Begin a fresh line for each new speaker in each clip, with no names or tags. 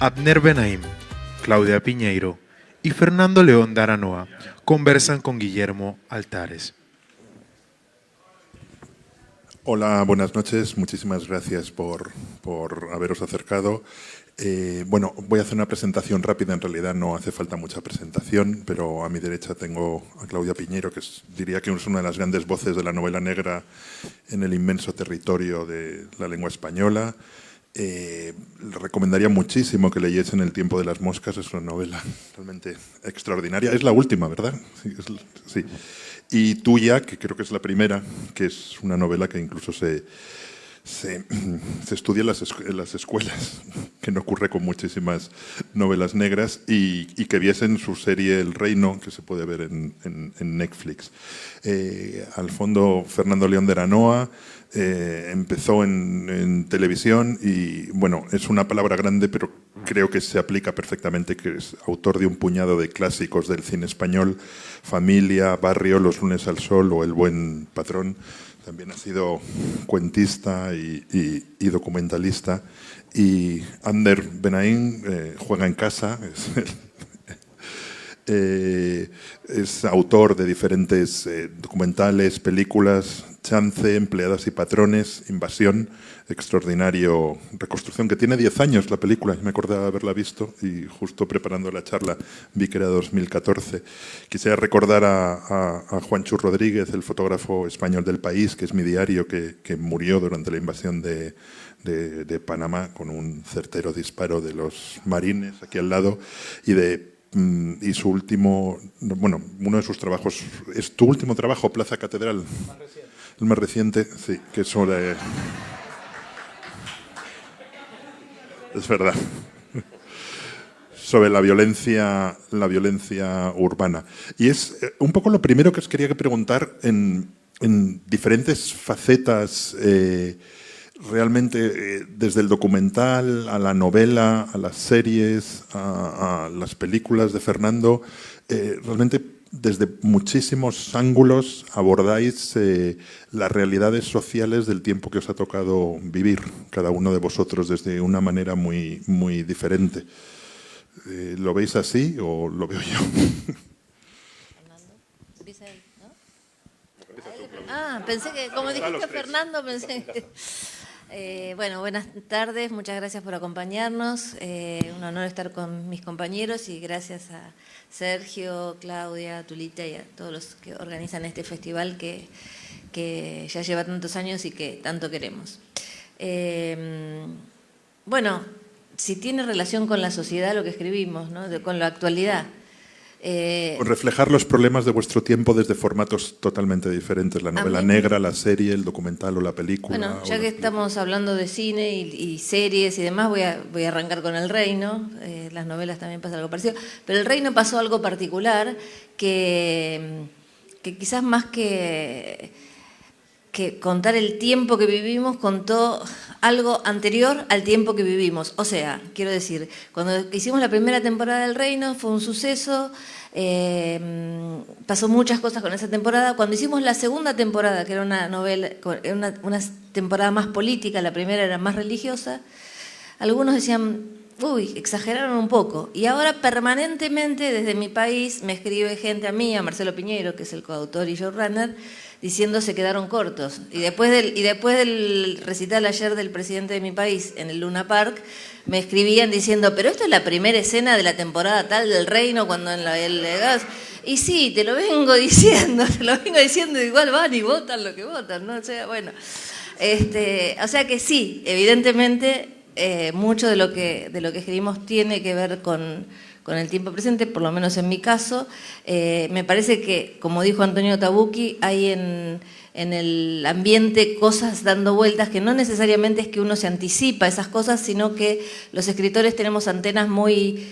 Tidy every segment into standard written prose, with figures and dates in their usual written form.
Abner Benaim, Claudia Piñeiro y Fernando León de Aranoa conversan con Guillermo Altares.
Hola, buenas noches. Muchísimas gracias por haberos acercado. Bueno, voy a hacer una presentación rápida. En realidad no hace falta mucha presentación, pero a mi derecha tengo a Claudia Piñeiro, que diría que es una de las grandes voces de la novela negra en el inmenso territorio de la lengua española. Le recomendaría muchísimo que leyesen El tiempo de las moscas. Es una novela realmente extraordinaria. Es la última, ¿verdad? Sí. Y Tuya, que creo que es la primera, que es una novela que incluso se estudia en las escuelas, que no ocurre con muchísimas novelas negras, y que viesen su serie El Reino, que se puede ver en Netflix. Al fondo, Fernando León de Aranoa. Empezó en televisión y, bueno, es una palabra grande, pero creo que se aplica perfectamente, que es autor de un puñado de clásicos del cine español: Familia, Barrio, Los lunes al sol o El buen patrón. También ha sido cuentista y documentalista. Y Abner Benaim juega en casa, es autor de diferentes documentales, películas: Chance, Empleadas y patrones, Invasión, extraordinario reconstrucción, que tiene 10 años la película. Me acordaba de haberla visto y justo preparando la charla vi que era 2014. Quisiera recordar a Juancho Rodríguez, el fotógrafo español del País, que es mi diario, que murió durante la invasión de Panamá con un certero disparo de los marines aquí al lado, y su último, bueno, uno de sus trabajos, ¿es tu último trabajo, Plaza Catedral? El más reciente, sí, que es sobre... Es verdad. Sobre la violencia urbana. Y es un poco lo primero que os quería preguntar en diferentes facetas, realmente, desde el documental a la novela, a las series, a las películas de Fernando. Realmente, desde muchísimos ángulos abordáis las realidades sociales del tiempo que os ha tocado vivir, cada uno de vosotros, desde una manera muy, muy diferente. ¿Lo veis así o lo veo yo?
Fernando, empieza él, ¿no? Pensé que, como dijiste Fernando, pensé que... bueno, buenas tardes, muchas gracias por acompañarnos. Un honor estar con mis compañeros y gracias a Sergio, Claudia, Tulita y a todos los que organizan este festival que ya lleva tantos años y que tanto queremos. Bueno, si tiene relación con la sociedad lo que escribimos, ¿no? Con la actualidad.
Reflejar los problemas de vuestro tiempo desde formatos totalmente diferentes: la novela negra, la serie, el documental o la película.
Bueno, ya que estamos hablando de cine y series y demás, voy a arrancar con El Reino. Las novelas también pasa algo parecido, pero El Reino pasó algo particular que quizás más que contar el tiempo que vivimos, contó algo anterior al tiempo que vivimos. O sea, quiero decir, cuando hicimos la primera temporada del Reino fue un suceso, pasó muchas cosas con esa temporada. Cuando hicimos la segunda temporada, que era una novela, una temporada más política, la primera era más religiosa, algunos decían, uy, exageraron un poco. Y ahora permanentemente desde mi país me escribe gente a mí, a Marcelo Piñeiro, que es el coautor y showrunner, diciendo se quedaron cortos. Y después del recital ayer del presidente de mi país en el Luna Park, me escribían diciendo, pero esto es la primera escena de la temporada tal del Reino, cuando en el gas. Y sí, te lo vengo diciendo, igual van y votan lo que votan, ¿no? O sea, bueno. O sea que sí, evidentemente, mucho de lo que escribimos tiene que ver con el tiempo presente, por lo menos en mi caso. Me parece que, como dijo Antonio Tabucchi, hay en el ambiente cosas dando vueltas que no necesariamente es que uno se anticipa a esas cosas, sino que los escritores tenemos antenas muy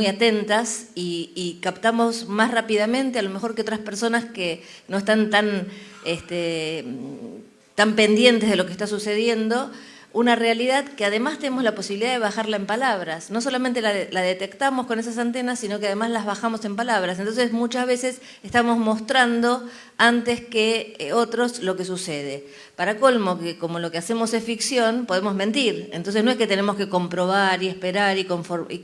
atentas y captamos más rápidamente, a lo mejor que otras personas que no están tan pendientes de lo que está sucediendo, una realidad que además tenemos la posibilidad de bajarla en palabras. No solamente la detectamos con esas antenas, sino que además las bajamos en palabras. Entonces muchas veces estamos mostrando antes que otros lo que sucede. Para colmo, que como lo que hacemos es ficción, podemos mentir. Entonces no es que tenemos que comprobar y esperar y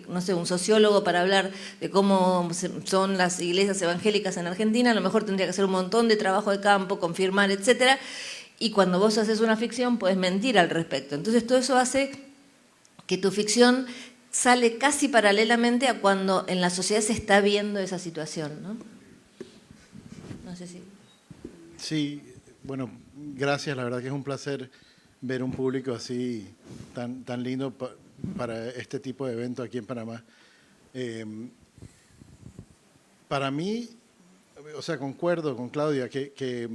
no sé, un sociólogo para hablar de cómo son las iglesias evangélicas en Argentina, a lo mejor tendría que hacer un montón de trabajo de campo, confirmar, etcétera. Y cuando vos haces una ficción, puedes mentir al respecto. Entonces todo eso hace que tu ficción sale casi paralelamente a cuando en la sociedad se está viendo esa situación, ¿no? No sé si...
Sí, bueno, gracias. La verdad que es un placer ver un público así tan lindo para este tipo de evento aquí en Panamá. Para mí, o sea, concuerdo con Claudia que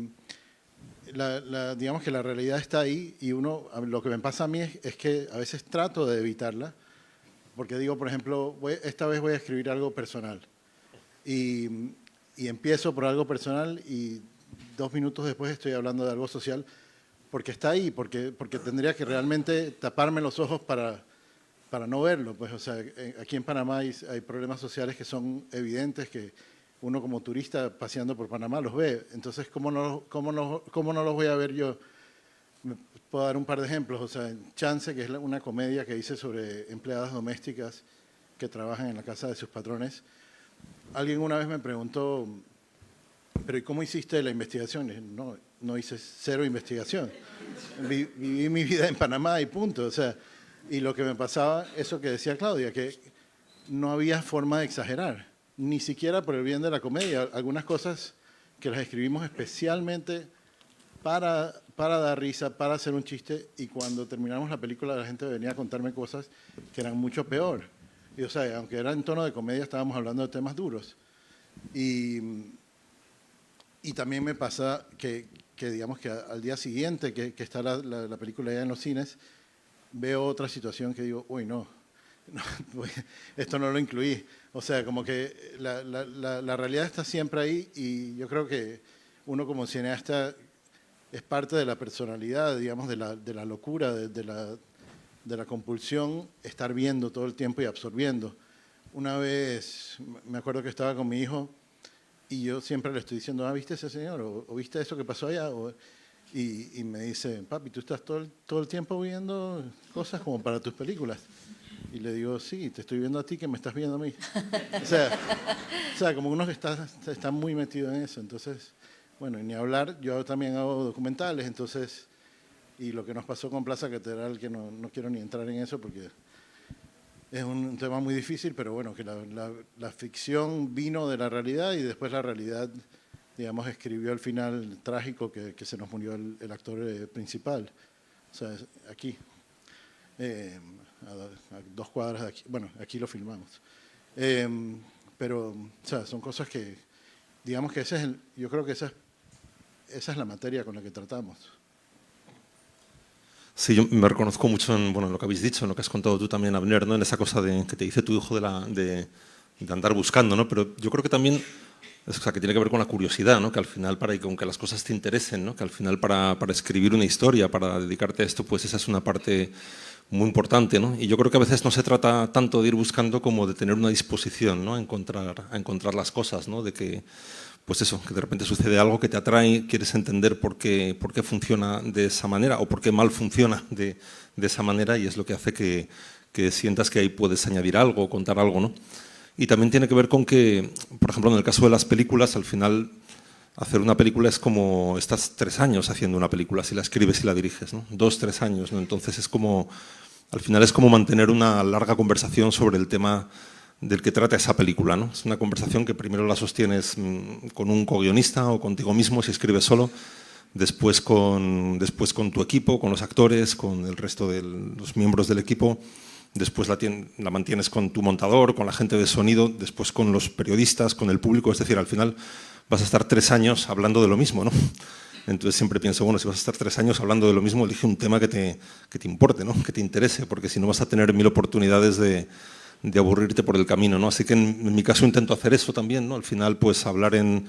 digamos que la realidad está ahí y lo que me pasa a mí es que a veces trato de evitarla, porque digo, por ejemplo, esta vez voy a escribir algo personal y empiezo por algo personal y 2 minutos después estoy hablando de algo social, porque está ahí, porque tendría que realmente taparme los ojos para no verlo. Pues, o sea, aquí en Panamá hay problemas sociales que son evidentes, que uno como turista paseando por Panamá los ve. Entonces, ¿cómo no los voy a ver yo? Me puedo dar un par de ejemplos. O sea, Chance, que es una comedia que hice sobre empleadas domésticas que trabajan en la casa de sus patrones. Alguien una vez me preguntó, ¿pero y cómo hiciste la investigación? Y dije, no hice cero investigación. Viví mi vida en Panamá y punto. O sea, y lo que me pasaba, eso que decía Claudia, que no había forma de exagerar, ni siquiera por el bien de la comedia. Algunas cosas que las escribimos especialmente para dar risa, para hacer un chiste, y cuando terminamos la película la gente venía a contarme cosas que eran mucho peor. Y, o sea, aunque era en tono de comedia, estábamos hablando de temas duros. Y también me pasa que digamos que al día siguiente que está la película ya en los cines, veo otra situación que digo, uy, no, esto no lo incluí. O sea, como que la realidad está siempre ahí y yo creo que uno como cineasta es parte de la personalidad, digamos, de la locura, de la compulsión, estar viendo todo el tiempo y absorbiendo. Una vez, me acuerdo que estaba con mi hijo y yo siempre le estoy diciendo, ¿viste ese señor? ¿O viste eso que pasó allá? Y me dice, papi, ¿tú estás todo el tiempo viendo cosas como para tus películas? Y le digo, sí, te estoy viendo a ti que me estás viendo a mí. O sea como uno que está muy metido en eso. Entonces, bueno, y ni hablar, yo también hago documentales, entonces, y lo que nos pasó con Plaza Catedral, que no quiero ni entrar en eso porque es un tema muy difícil, pero bueno, que la ficción vino de la realidad y después la realidad, digamos, escribió el final trágico que se nos murió el actor principal. O sea, aquí, a 2 cuadras de aquí. Bueno, aquí lo filmamos. Pero, o sea, son cosas que, digamos que yo creo que esa es la materia con la que tratamos.
Sí, yo me reconozco mucho en lo que habéis dicho, en lo que has contado tú también, Abner, ¿no? En esa cosa que te dice tu hijo de andar buscando, ¿no? Pero yo creo que también, o sea, que tiene que ver con la curiosidad, ¿no? Que al final, con que las cosas te interesen, ¿no? Que al final para escribir una historia, para dedicarte a esto, pues esa es una parte muy importante, ¿no? Y yo creo que a veces no se trata tanto de ir buscando como de tener una disposición, ¿no? A encontrar las cosas, ¿no? De que, pues eso, que de repente sucede algo que te atrae, quieres entender por qué funciona de esa manera o por qué mal funciona de esa manera y es lo que hace que sientas que ahí puedes añadir algo, contar algo, ¿no? Y también tiene que ver con que, por ejemplo, en el caso de las películas, al final hacer una película es como estás 3 años haciendo una película, si la escribes y la diriges, ¿no? 2, 3 años, ¿no? Entonces es como, al final es como mantener una larga conversación sobre el tema del que trata esa película, ¿no? Es una conversación que primero la sostienes con un co-guionista o contigo mismo si escribes solo, después con tu equipo, con los actores, con el resto de los miembros del equipo, después la mantienes con tu montador, con la gente de sonido, después con los periodistas, con el público, es decir, al final vas a estar 3 años hablando de lo mismo, ¿no? Entonces siempre pienso, bueno, si vas a estar 3 años hablando de lo mismo, elige un tema que te importe, ¿no? Que te interese, porque si no vas a tener 1000 oportunidades de aburrirte por el camino, ¿no? Así que en mi caso intento hacer eso también, ¿no? Al final, pues hablar en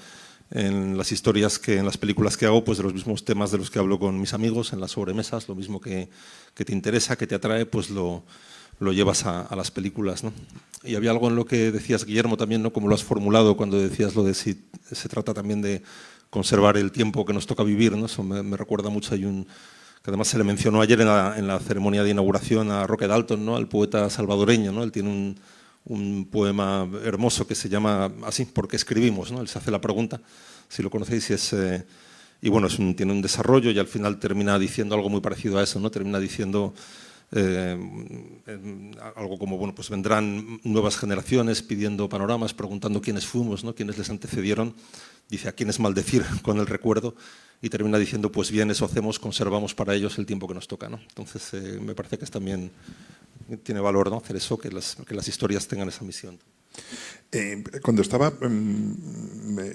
en las historias que en las películas que hago, pues de los mismos temas de los que hablo con mis amigos en las sobremesas, lo mismo que te interesa, que te atrae, pues lo llevas a las películas, ¿no? Y había algo en lo que decías, Guillermo, también, ¿no? Como lo has formulado cuando decías lo de si se trata también de conservar el tiempo que nos toca vivir, ¿no? Eso me recuerda mucho, hay un que además se le mencionó ayer en la ceremonia de inauguración a Roque Dalton, ¿no? Al poeta salvadoreño, ¿no? Él tiene un poema hermoso que se llama así, ¿por qué escribimos?, ¿no? Él se hace la pregunta, si lo conocéis, y bueno, tiene un desarrollo y al final termina diciendo algo muy parecido a eso, ¿no? Termina diciendo algo como, bueno, pues vendrán nuevas generaciones pidiendo panoramas, preguntando quiénes fuimos, ¿no? Quiénes les antecedieron, dice a quiénes maldecir con el recuerdo, y termina diciendo, pues bien, eso hacemos, conservamos para ellos el tiempo que nos toca, ¿no? Entonces, me parece que también tiene valor, ¿no? Hacer eso, que las historias tengan esa misión.
Cuando estaba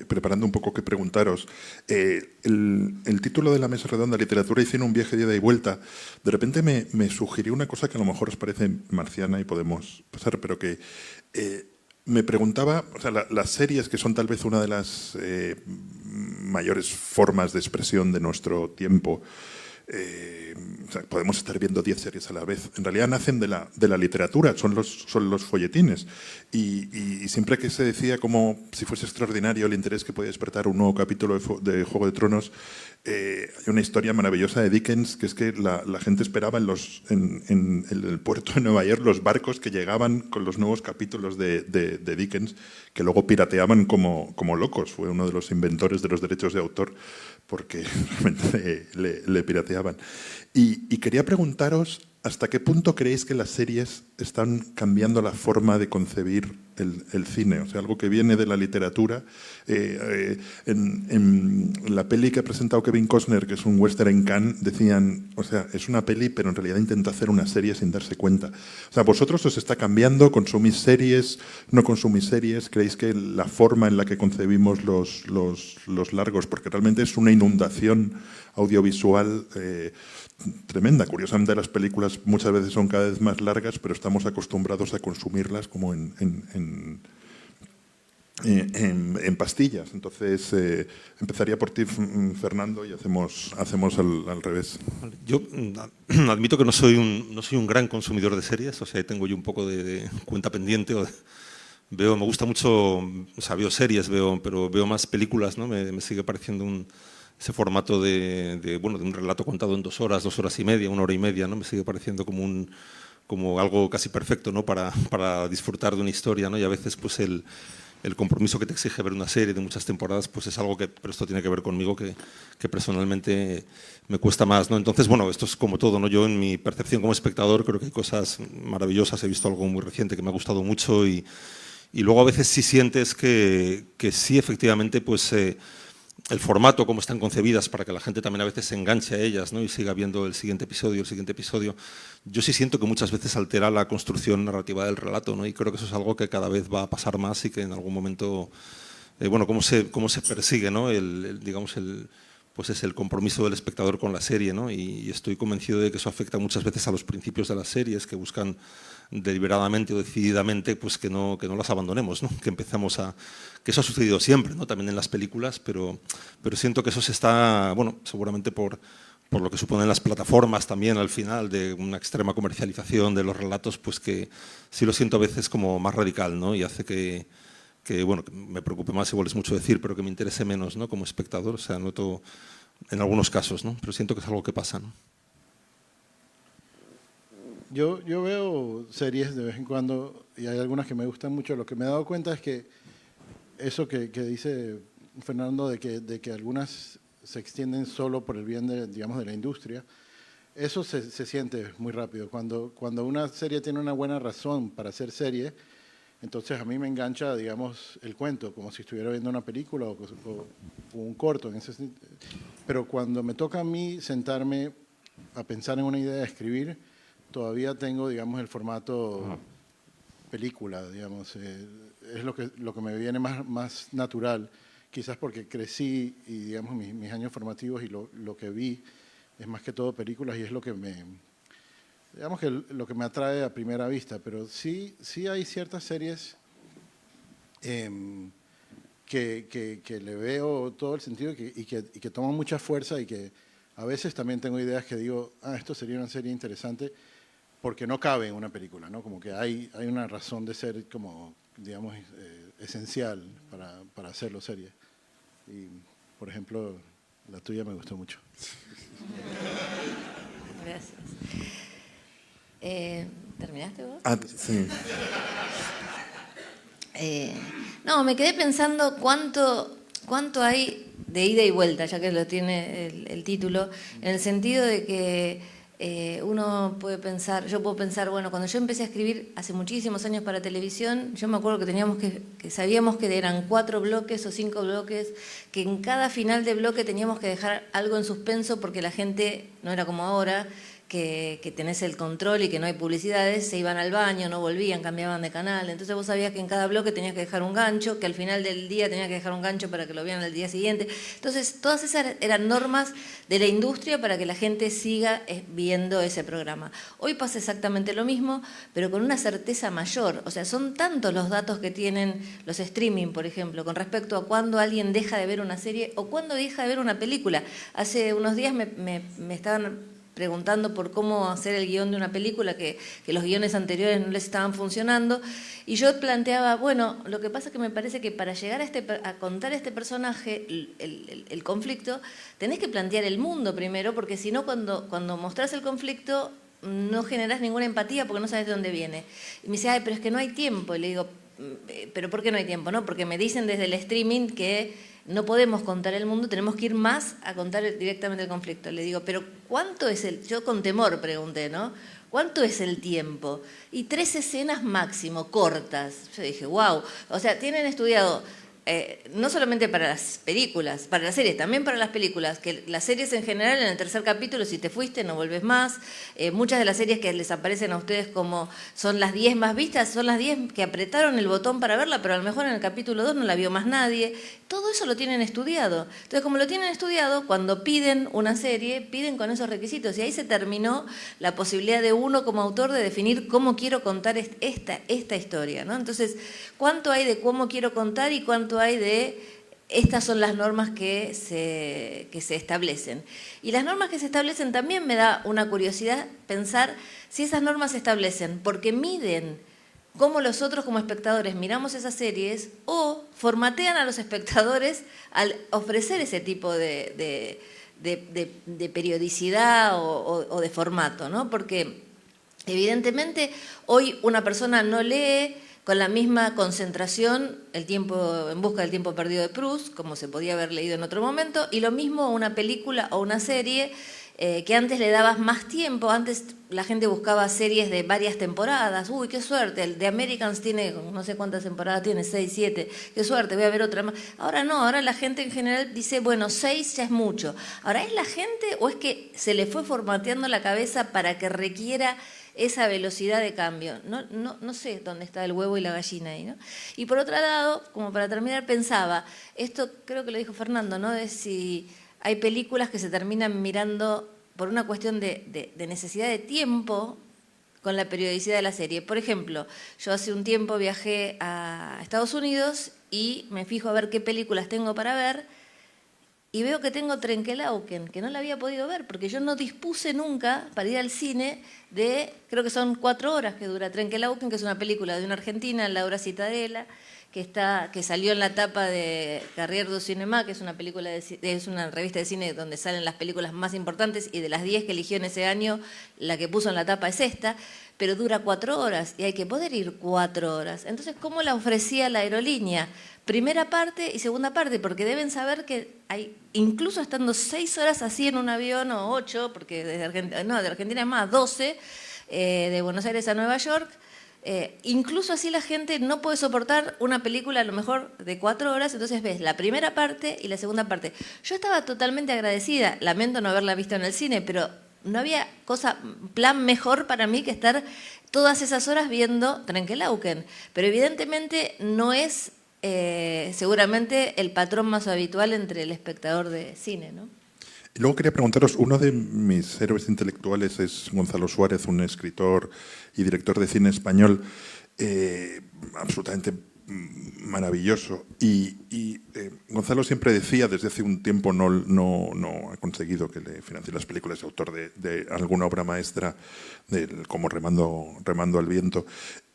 preparando un poco qué preguntaros, el título de la mesa redonda, Literatura y Cine, un viaje de ida y vuelta, de repente me sugirió una cosa que a lo mejor os parece marciana y podemos pasar, pero que me preguntaba, o sea, las series, que son tal vez una de las mayores formas de expresión de nuestro tiempo, o sea, podemos estar viendo 10 series a la vez. En realidad nacen de la literatura, son los folletines. Y siempre que se decía como si fuese extraordinario el interés que puede despertar un nuevo capítulo de Juego de Tronos, hay una historia maravillosa de Dickens, que es que la gente esperaba en el puerto de Nueva York los barcos que llegaban con los nuevos capítulos de Dickens, que luego pirateaban como locos. Fue uno de los inventores de los derechos de autor, porque realmente le pirateaban. Y quería preguntaros, ¿hasta qué punto creéis que las series están cambiando la forma de concebir el cine? O sea, algo que viene de la literatura. En la peli que ha presentado Kevin Costner, que es un western en Cannes, decían, o sea, es una peli, pero en realidad intenta hacer una serie sin darse cuenta. O sea, ¿vosotros os está cambiando? ¿Consumís series? ¿No consumís series? ¿Creéis que la forma en la que concebimos los largos, porque realmente es una inundación audiovisual tremenda? Curiosamente, las películas muchas veces son cada vez más largas, pero estamos acostumbrados a consumirlas como en pastillas. Entonces, empezaría por ti, Fernando, y hacemos al revés.
Yo admito que no soy un gran consumidor de series, o sea, tengo yo un poco de cuenta pendiente. Me gusta mucho, o sea, veo series, pero veo más películas, ¿no? Me sigue pareciendo ese formato de un relato contado en 2 horas, 2 horas y media, 1 hora y media, ¿no? Me sigue pareciendo como algo casi perfecto, ¿no? Para disfrutar de una historia, ¿no? Y a veces, pues el compromiso que te exige ver una serie de muchas temporadas, pues es algo pero esto tiene que ver conmigo, que personalmente me cuesta más, ¿no? Entonces, bueno, esto es como todo, ¿no? Yo, en mi percepción como espectador, creo que hay cosas maravillosas. He visto algo muy reciente que me ha gustado mucho, y luego a veces sí sientes que sí, efectivamente, pues el formato, como están concebidas, para que la gente también a veces se enganche a ellas, ¿no? Y siga viendo el siguiente episodio. Yo sí siento que muchas veces altera la construcción narrativa del relato, ¿no? Y creo que eso es algo que cada vez va a pasar más, y que en algún momento, cómo se persigue, ¿no? Pues es el compromiso del espectador con la serie, ¿no? Y estoy convencido de que eso afecta muchas veces a los principios de las series, que buscan deliberadamente o decididamente, pues que no las abandonemos, ¿no? Que eso ha sucedido siempre, ¿no? También en las películas, pero siento que eso se está, seguramente por lo que suponen las plataformas también, al final, de una extrema comercialización de los relatos, pues que sí lo siento a veces como más radical, ¿no? Y hace que me preocupe más, igual es mucho decir, pero que me interese menos, ¿no? Como espectador. O sea, noto en algunos casos, ¿no? Pero siento que es algo que pasa, ¿no?
Yo veo series de vez en cuando, y hay algunas que me gustan mucho. Lo que me he dado cuenta es que eso que dice Fernando, de que algunas se extienden solo por el bien de la industria, eso se siente muy rápido. Cuando una serie tiene una buena razón para hacer serie, entonces a mí me engancha, digamos, el cuento, como si estuviera viendo una película o un corto. Pero cuando me toca a mí sentarme a pensar en una idea, a escribir, todavía tengo, digamos, el formato película, digamos. Es lo que me viene más natural, quizás porque crecí y, digamos, mis años formativos y lo que vi es más que todo películas, y es lo que lo que me atrae a primera vista. Pero sí hay ciertas series que le veo todo el sentido y que toma mucha fuerza, y que a veces también tengo ideas que digo, esto sería una serie interesante, porque no cabe en una película, ¿no? Como que hay una razón de ser como, digamos, esencial para hacerlo serie. Y, por ejemplo, la tuya me gustó mucho.
Gracias. ¿Terminaste vos?
Sí.
No, me quedé pensando cuánto hay de ida y vuelta, ya que lo tiene el título, en el sentido de que uno puede pensar, yo puedo pensar, bueno, cuando yo empecé a escribir hace muchísimos años para televisión, yo me acuerdo que sabíamos que eran 4 bloques o 5 bloques, que en cada final de bloque teníamos que dejar algo en suspenso porque la gente no era como ahora, que tenés el control y que no hay publicidades, se iban al baño, no volvían, cambiaban de canal. Entonces vos sabías que en cada bloque tenías que dejar un gancho, que al final del día tenías que dejar un gancho para que lo vean al día siguiente. Entonces todas esas eran normas de la industria para que la gente siga viendo ese programa. Hoy pasa exactamente lo mismo, pero con una certeza mayor. O sea, son tantos los datos que tienen los streaming, por ejemplo, con respecto a cuándo alguien deja de ver una serie o cuándo deja de ver una película. Hace unos días me estaban preguntando por cómo hacer el guión de una película, que los guiones anteriores no les estaban funcionando, y yo planteaba, bueno, lo que pasa es que me parece que para llegar a contar este personaje, el conflicto, tenés que plantear el mundo primero, porque si no, cuando mostrás el conflicto, no generás ninguna empatía porque no sabes de dónde viene. Y me dice, pero es que no hay tiempo. Y le digo, ¿pero por qué no hay tiempo? No, porque me dicen desde el streaming que no podemos contar el mundo, tenemos que ir más a contar directamente el conflicto. Le digo, pero ¿cuánto es yo con temor pregunté, ¿no? ¿Cuánto es el tiempo? Y 3 escenas máximo, cortas. Yo dije, wow. O sea, tienen estudiado, no solamente para las películas, para las series, también para las películas, que las series en general, en el 3er capítulo, si te fuiste, no volvés más. Muchas de las series que les aparecen a ustedes como son las 10 más vistas, son las 10 que apretaron el botón para verla, pero a lo mejor en el capítulo 2 no la vio más nadie. Todo eso lo tienen estudiado. Entonces, como lo tienen estudiado, cuando piden una serie, piden con esos requisitos. Y ahí se terminó la posibilidad de uno como autor de definir cómo quiero contar esta historia, ¿no? Entonces, ¿cuánto hay de cómo quiero contar y cuánto hay de estas son las normas que se establecen? Y las normas que se establecen también me da una curiosidad pensar si esas normas se establecen porque miden cómo nosotros como espectadores miramos esas series o formatean a los espectadores al ofrecer ese tipo de periodicidad o de formato, ¿no? Porque evidentemente hoy una persona no lee con la misma concentración el tiempo En busca del tiempo perdido de Proust, como se podía haber leído en otro momento, y lo mismo una película o una serie que antes le dabas más tiempo. Antes la gente buscaba series de varias temporadas. Uy, qué suerte, el de Americans tiene no sé cuántas temporadas tiene, 6, 7, qué suerte, voy a ver otra más. Ahora no, ahora la gente en general dice, bueno, 6 ya es mucho. Ahora, ¿es la gente o es que se le fue formateando la cabeza para que requiera esa velocidad de cambio? No sé dónde está el huevo y la gallina ahí, ¿no? Y por otro lado, como para terminar, pensaba, esto creo que lo dijo Fernando, ¿no? De si hay películas que se terminan mirando por una cuestión de necesidad de tiempo con la periodicidad de la serie. Por ejemplo, yo hace un tiempo viajé a Estados Unidos y me fijo a ver qué películas tengo para ver y veo que tengo Trenkelauken, que no la había podido ver porque yo no dispuse nunca para ir al cine creo que son 4 horas que dura Trenkelauken, que es una película de una argentina, Laura Cittadella, que salió en la tapa de Carrière du Cinéma, que es una película es una revista de cine donde salen las películas más importantes, y de las 10 que eligió en ese año, la que puso en la tapa es esta, pero dura 4 horas y hay que poder ir 4 horas. Entonces, ¿cómo la ofrecía la aerolínea? Primera parte y segunda parte, porque deben saber que hay, incluso estando 6 horas así en un avión, o 8, porque de Argentina es más, 12, de Buenos Aires a Nueva York, incluso así la gente no puede soportar una película a lo mejor de 4 horas, entonces ves la primera parte y la segunda parte. Yo estaba totalmente agradecida, lamento no haberla visto en el cine, pero no había plan mejor para mí que estar todas esas horas viendo Trenkelauken. Pero evidentemente no es seguramente el patrón más habitual entre el espectador de cine, ¿no?
Y luego quería preguntaros, uno de mis héroes intelectuales es Gonzalo Suárez, un escritor y director de cine español absolutamente maravilloso. Y Gonzalo siempre decía, desde hace un tiempo no ha conseguido que le financien las películas, es autor de alguna obra maestra, como Remando al viento.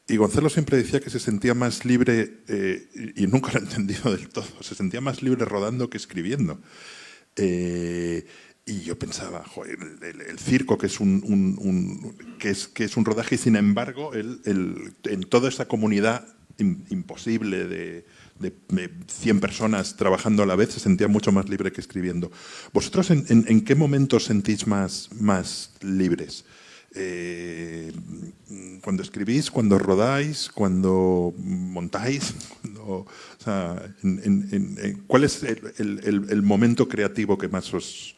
Y Gonzalo siempre decía que se sentía más libre, y nunca lo he entendido del todo, se sentía más libre rodando que escribiendo. Y yo pensaba, joder, el circo, que es que es un rodaje, y sin embargo, en toda esa comunidad imposible de 100 personas trabajando a la vez, se sentía mucho más libre que escribiendo. ¿Vosotros en qué momentos sentís más libres? ¿Cuando escribís, cuando rodáis, cuando montáis? O sea, ¿cuál es el momento creativo que más os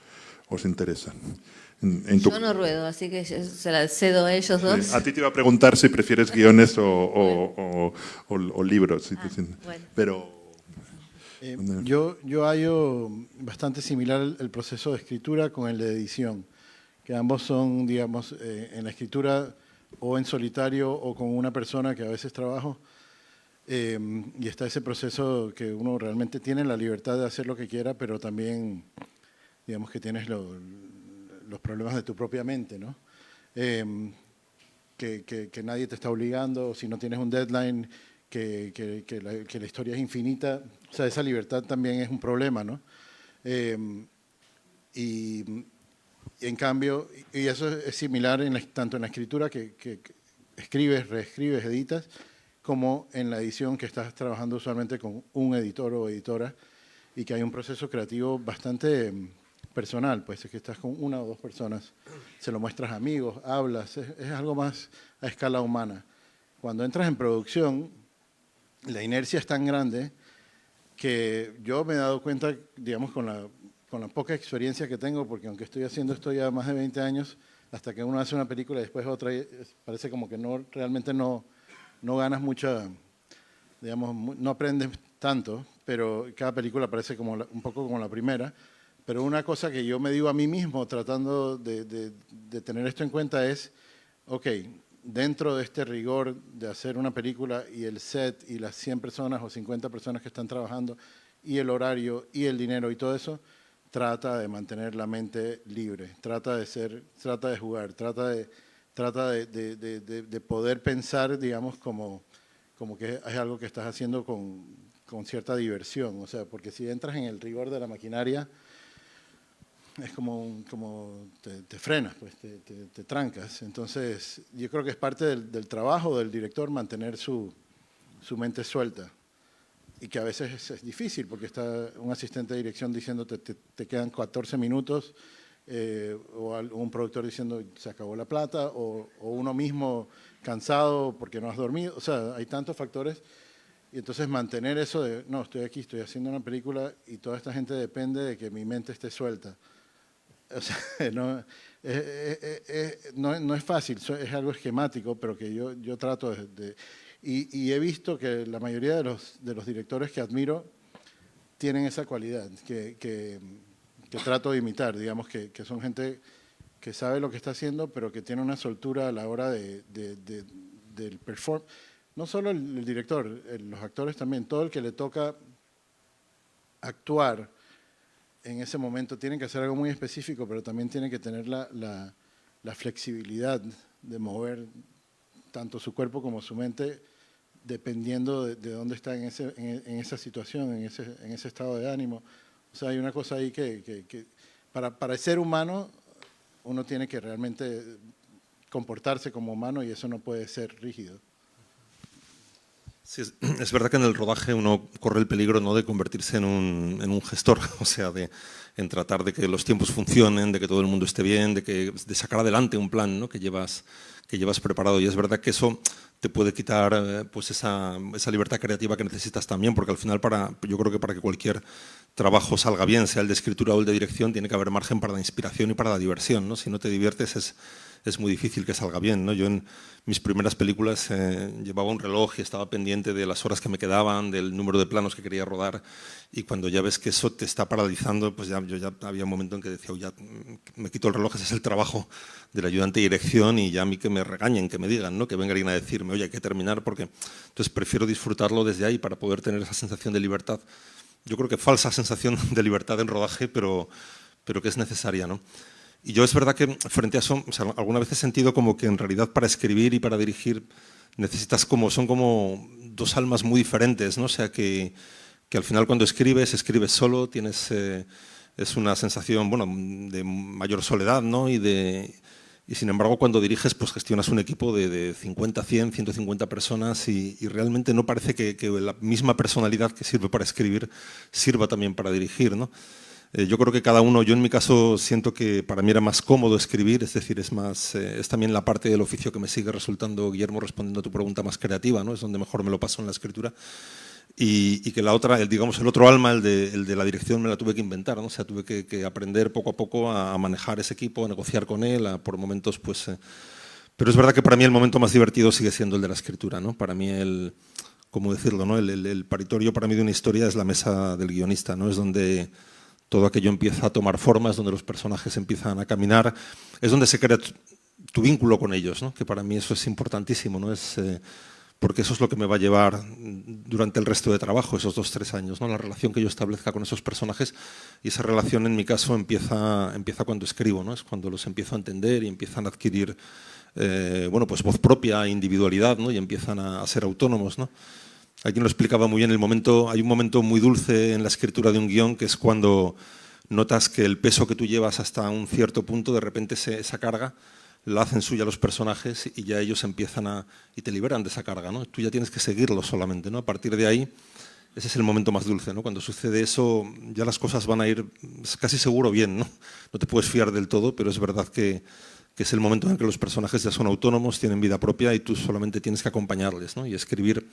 interesa?
Yo no ruedo, así que yo se la cedo a ellos dos.
A ti te iba a preguntar si prefieres guiones o libros.
Bueno.
Pero
Yo hallo bastante similar el proceso de escritura con el de edición, que ambos son, digamos, en la escritura o en solitario o con una persona que a veces trabajo, y está ese proceso que uno realmente tiene la libertad de hacer lo que quiera, pero también, digamos, que tienes los problemas de tu propia mente, ¿no? Que nadie te está obligando, si no tienes un deadline, que la historia es infinita, o sea, esa libertad también es un problema, ¿no? Y en cambio, y eso es similar tanto en la escritura que escribes, reescribes, editas, como en la edición, que estás trabajando usualmente con un editor o editora, y que hay un proceso creativo bastante personal, pues es que estás con una o dos personas, se lo muestras a amigos, hablas, es algo más a escala humana. Cuando entras en producción, la inercia es tan grande que yo me he dado cuenta, digamos, con la poca experiencia que tengo, porque aunque estoy haciendo esto ya más de 20 años, hasta que uno hace una película y después otra, parece como que realmente no ganas mucha, digamos, no aprendes tanto, pero cada película parece como un poco como la primera. Pero una cosa que yo me digo a mí mismo, tratando de tener esto en cuenta, es, ok, dentro de este rigor de hacer una película y el set y las 100 personas o 50 personas que están trabajando y el horario y el dinero y todo eso, trata de mantener la mente libre, trata de jugar, trata de poder pensar, digamos, como que es algo que estás haciendo con cierta diversión. O sea, porque si entras en el rigor de la maquinaria, es como te frenas, pues te trancas. Entonces, yo creo que es parte del trabajo del director mantener su mente suelta. Y que a veces es difícil, porque está un asistente de dirección diciéndote te quedan 14 minutos, o un productor diciendo se acabó la plata, o uno mismo cansado porque no has dormido. O sea, hay tantos factores. Y entonces mantener eso de, no, estoy aquí, estoy haciendo una película y toda esta gente depende de que mi mente esté suelta. O sea, no es fácil, es algo esquemático, pero que yo trato y he visto que la mayoría de los directores que admiro tienen esa cualidad, que trato de imitar, digamos, que son gente que sabe lo que está haciendo, pero que tiene una soltura a la hora del perform. No solo el director, los actores también, todo el que le toca actuar en ese momento tiene que hacer algo muy específico, pero también tiene que tener la flexibilidad de mover tanto su cuerpo como su mente, dependiendo de dónde está en esa situación, en ese estado de ánimo. O sea, hay una cosa ahí que para el ser humano uno tiene que realmente comportarse como humano, y eso no puede ser rígido.
Sí, es verdad que en el rodaje uno corre el peligro, ¿no?, de convertirse en un gestor, o sea, en tratar de que los tiempos funcionen, de que todo el mundo esté bien, de sacar adelante un plan, ¿no?, que llevas preparado. Y es verdad que eso te puede quitar pues esa libertad creativa que necesitas también, porque al final yo creo que para que cualquier trabajo salga bien, sea el de escritura o el de dirección, tiene que haber margen para la inspiración y para la diversión, ¿no? Si no te diviertes es muy difícil que salga bien, ¿no? Yo en mis primeras películas llevaba un reloj y estaba pendiente de las horas que me quedaban, del número de planos que quería rodar, y cuando ya ves que eso te está paralizando, pues yo ya había un momento en que decía, ya me quito el reloj, ese es el trabajo del ayudante de dirección, y ya a mí que me regañen, que me digan, ¿no? Que vengan alguien a decirme, oye, hay que terminar, porque entonces prefiero disfrutarlo desde ahí para poder tener esa sensación de libertad. Yo creo que falsa sensación de libertad en rodaje, pero que es necesaria, ¿no? Y yo es verdad que frente a eso, o sea, alguna vez he sentido como que en realidad para escribir y para dirigir necesitas son como dos almas muy diferentes, ¿no? O sea, que al final cuando escribes solo, es una sensación, bueno, de mayor soledad, ¿no? Y sin embargo cuando diriges, pues gestionas un equipo de 50, 100, 150 personas y realmente no parece que la misma personalidad que sirve para escribir sirva también para dirigir, ¿no? Yo creo que cada uno, yo en mi caso siento que para mí era más cómodo escribir, es decir, es también la parte del oficio que me sigue resultando, Guillermo, respondiendo a tu pregunta, más creativa, ¿no? Es donde mejor me lo paso en la escritura. Y que la otra, digamos, el otro alma, el de la dirección, me la tuve que inventar, ¿no? O sea, tuve que aprender poco a poco a manejar ese equipo, a negociar con él, por momentos, pues... pero es verdad que para mí el momento más divertido sigue siendo el de la escritura, ¿no? Para mí ¿cómo decirlo, no? El paritorio para mí de una historia es la mesa del guionista, ¿no? Es donde todo aquello empieza a tomar formas, donde los personajes empiezan a caminar, es donde se crea tu vínculo con ellos, ¿no? Que para mí eso es importantísimo, ¿no? Porque eso es lo que me va a llevar durante el resto de trabajo, esos 2 o 3 años, ¿no? La relación que yo establezca con esos personajes, y esa relación en mi caso empieza cuando escribo, ¿no? Es cuando los empiezo a entender y empiezan a adquirir bueno, pues voz propia, individualidad, ¿no? Y empiezan a ser autónomos, ¿no? Alguien lo explicaba muy bien, hay un momento muy dulce en la escritura de un guión, que es cuando notas que el peso que tú llevas hasta un cierto punto, de repente esa carga la hacen suya los personajes y ya ellos empiezan y te liberan de esa carga, ¿no? Tú ya tienes que seguirlo solamente, ¿no? A partir de ahí, ese es el momento más dulce, ¿no? Cuando sucede eso, ya las cosas van a ir casi seguro bien, ¿no? No te puedes fiar del todo, pero es verdad que es el momento en que los personajes ya son autónomos, tienen vida propia y tú solamente tienes que acompañarles, ¿no? Y escribir,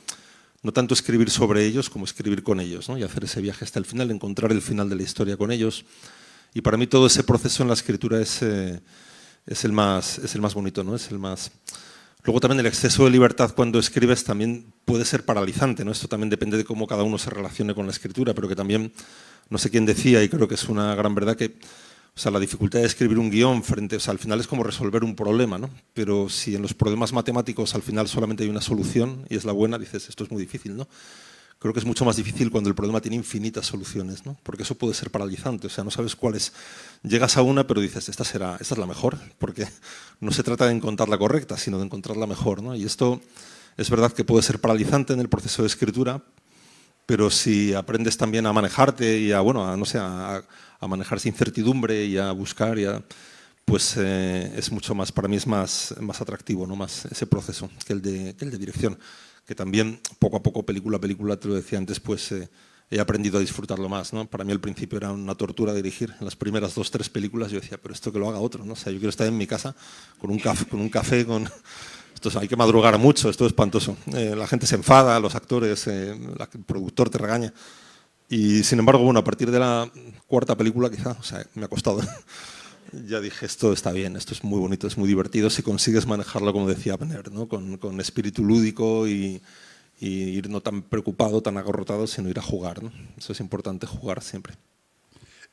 no tanto escribir sobre ellos como escribir con ellos, ¿no? Y hacer ese viaje hasta el final, encontrar el final de la historia con ellos. Y para mí todo ese proceso en la escritura es el más bonito, ¿no? Es el más... Luego también el exceso de libertad cuando escribes también puede ser paralizante, ¿no? Esto también depende de cómo cada uno se relacione con la escritura, pero que también, no sé quién decía, y creo que es una gran verdad, que o sea, la dificultad de escribir un guión o sea, al final es como resolver un problema, ¿no? Pero si en los problemas matemáticos al final solamente hay una solución y es la buena, dices, esto es muy difícil, ¿no? Creo que es mucho más difícil cuando el problema tiene infinitas soluciones, ¿no? Porque eso puede ser paralizante, o sea, no sabes cuál es. Llegas a una, pero dices, esta es la mejor, porque no se trata de encontrar la correcta, sino de encontrar la mejor, ¿no? Y esto es verdad que puede ser paralizante en el proceso de escritura, pero si aprendes también a manejarte y a manejar esa incertidumbre y a buscar, pues es mucho más, para mí es más atractivo, ¿no? Más ese proceso que el de dirección, que también poco a poco, película a película, te lo decía antes, pues he aprendido a disfrutarlo más, ¿no? Para mí al principio era una tortura dirigir. En las primeras 2 o 3 películas yo decía, pero esto que lo haga otro, ¿no? O sea, yo quiero estar en mi casa con un café, hay que madrugar mucho, esto es espantoso. La gente se enfada, los actores, el productor te regaña. Y sin embargo, bueno, a partir de la 4ª película quizá, o sea, me ha costado. Ya dije, esto está bien, esto es muy bonito, es muy divertido si consigues manejarlo, como decía Abner, ¿no? Con espíritu lúdico y ir no tan preocupado, tan agarrotado, sino ir a jugar, ¿no? Eso es importante, jugar siempre.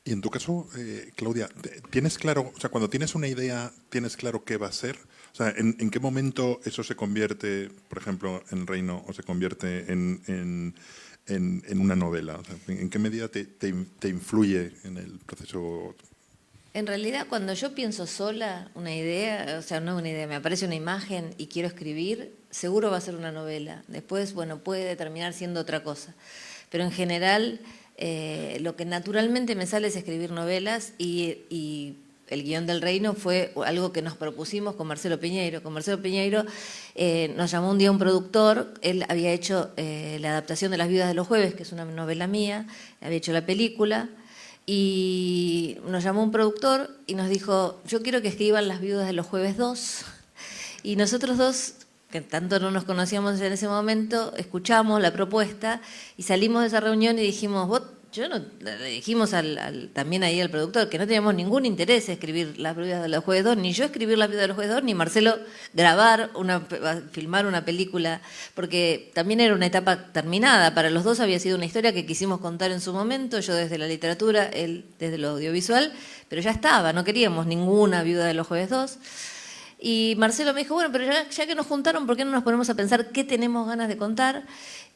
Y en tu caso, Claudia, ¿tienes claro, o sea, cuando tienes una idea, tienes claro qué va a ser? O sea, ¿en qué momento eso se convierte, por ejemplo, en Reino o se convierte en una novela? O sea, ¿en qué medida te influye en el proceso?
En realidad, cuando yo pienso sola una idea, o sea, no una idea, me aparece una imagen y quiero escribir, seguro va a ser una novela. Después, bueno, puede terminar siendo otra cosa. Pero en general, lo que naturalmente me sale es escribir novelas y el guión del Reino fue algo que nos propusimos con Marcelo Piñeiro. Con Marcelo Piñeiro nos llamó un día un productor, él había hecho la adaptación de Las viudas de los jueves, que es una novela mía, había hecho la película, y nos llamó un productor y nos dijo, yo quiero que escriban Las viudas de los jueves 2, y nosotros dos, que tanto no nos conocíamos en ese momento, escuchamos la propuesta y salimos de esa reunión y dijimos, vos yo no, le dijimos también ahí al productor que no teníamos ningún interés en escribir Las viudas de los jueves 2, ni yo escribir Las viudas de los jueves 2, ni Marcelo filmar una película, porque también era una etapa terminada. Para los dos había sido una historia que quisimos contar en su momento, yo desde la literatura, él desde lo audiovisual, pero ya estaba, no queríamos ninguna Viuda de los jueves 2. Y Marcelo me dijo, bueno, pero ya que nos juntaron, ¿por qué no nos ponemos a pensar qué tenemos ganas de contar?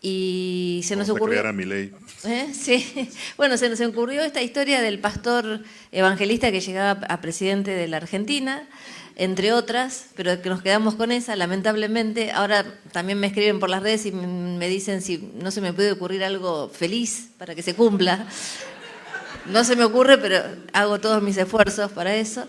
Y se nos ocurrió...
crear a Milei.
Sí, bueno, se nos ocurrió esta historia del pastor evangelista que llegaba a presidente de la Argentina, entre otras, pero que nos quedamos con esa, lamentablemente. Ahora también me escriben por las redes y me dicen si no se me puede ocurrir algo feliz para que se cumpla. No se me ocurre, pero hago todos mis esfuerzos para eso.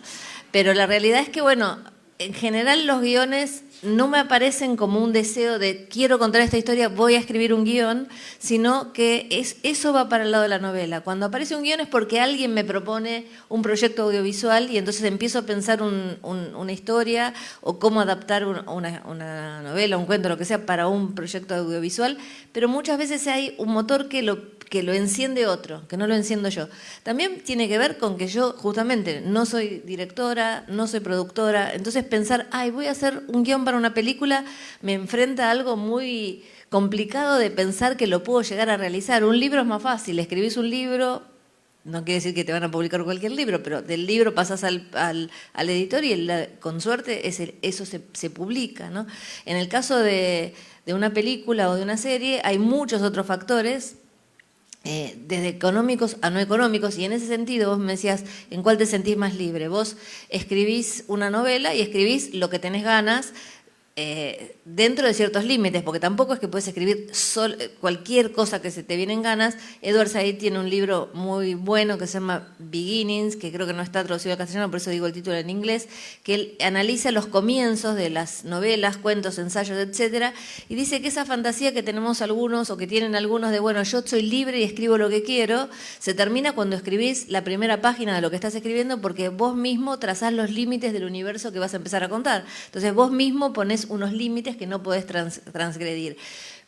Pero la realidad es que, bueno, en general los guiones no me aparecen como un deseo de quiero contar esta historia, voy a escribir un guión, sino que eso va para el lado de la novela. Cuando aparece un guión es porque alguien me propone un proyecto audiovisual y entonces empiezo a pensar una historia o cómo adaptar una novela, un cuento, lo que sea, para un proyecto audiovisual, pero muchas veces hay un motor que lo enciende otro, que no lo enciendo yo. También tiene que ver con que yo justamente no soy directora, no soy productora, entonces pensar, voy a hacer un guión para una película, me enfrenta a algo muy complicado de pensar que lo puedo llegar a realizar. Un libro es más fácil, escribís un libro, no quiere decir que te van a publicar cualquier libro, pero del libro pasas al editor y con suerte eso se publica, ¿no? En el caso de una película o de una serie hay muchos otros factores, desde económicos a no económicos, y en ese sentido vos me decías, ¿en cuál te sentís más libre? Vos escribís una novela y escribís lo que tenés ganas, dentro de ciertos límites, porque tampoco es que puedes escribir cualquier cosa que se te viene en ganas. Edward Said tiene un libro muy bueno que se llama Beginnings, que creo que no está traducido al castellano, por eso digo el título en inglés, que él analiza los comienzos de las novelas, cuentos, ensayos, etcétera, y dice que esa fantasía que tenemos algunos o que tienen algunos de, bueno, yo soy libre y escribo lo que quiero, se termina cuando escribís la primera página de lo que estás escribiendo, porque vos mismo trazás los límites del universo que vas a empezar a contar. Entonces vos mismo ponés unos límites que no podés transgredir.